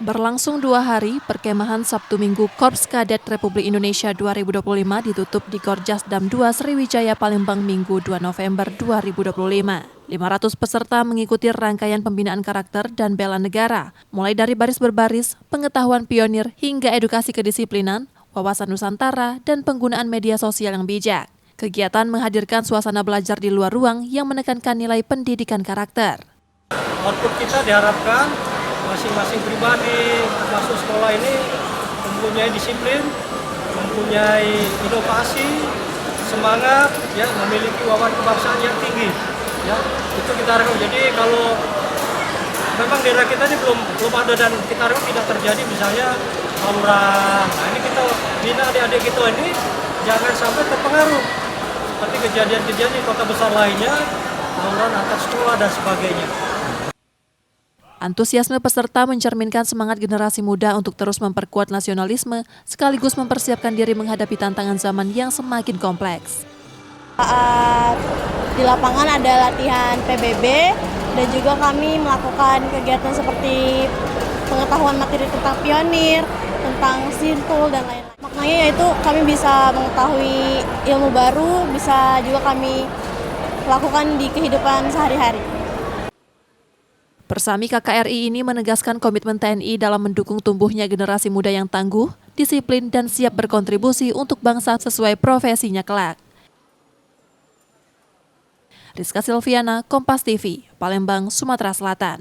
Berlangsung 2 hari, perkemahan Sabtu Minggu Korps Kadet Republik Indonesia 2025 ditutup di Korjasdam 2 Sriwijaya Palembang Minggu 2 November 2025. 500 peserta mengikuti rangkaian pembinaan karakter dan bela negara, mulai dari baris berbaris, pengetahuan pionir, hingga edukasi kedisiplinan, wawasan Nusantara, dan penggunaan media sosial yang bijak. Kegiatan menghadirkan suasana belajar di luar ruang yang menekankan nilai pendidikan karakter. Output kita diharapkan masing-masing pribadi masuk sekolah ini mempunyai disiplin, mempunyai inovasi, semangat, ya, memiliki wawasan kebangsaan yang tinggi. Ya, itu kita harapkan. Jadi kalau memang daerah kita ini belum ada dan kita harapkan tidak terjadi misalnya tawuran. Nah, ini kita bina adik-adik kita ini jangan sampai terpengaruh seperti kejadian-kejadian di kota besar lainnya, tawuran antar sekolah dan sebagainya. Antusiasme peserta mencerminkan semangat generasi muda untuk terus memperkuat nasionalisme sekaligus mempersiapkan diri menghadapi tantangan zaman yang semakin kompleks. Di lapangan ada latihan PBB dan juga kami melakukan kegiatan seperti pengetahuan materi tentang pionir, tentang simpul dan lain-lain. Maknanya yaitu kami bisa mengetahui ilmu baru, bisa juga kami lakukan di kehidupan sehari-hari. Persami KKRI ini menegaskan komitmen TNI dalam mendukung tumbuhnya generasi muda yang tangguh, disiplin, dan siap berkontribusi untuk bangsa sesuai profesinya kelak. Rizka Silviana, Kompas TV, Palembang, Sumatera Selatan.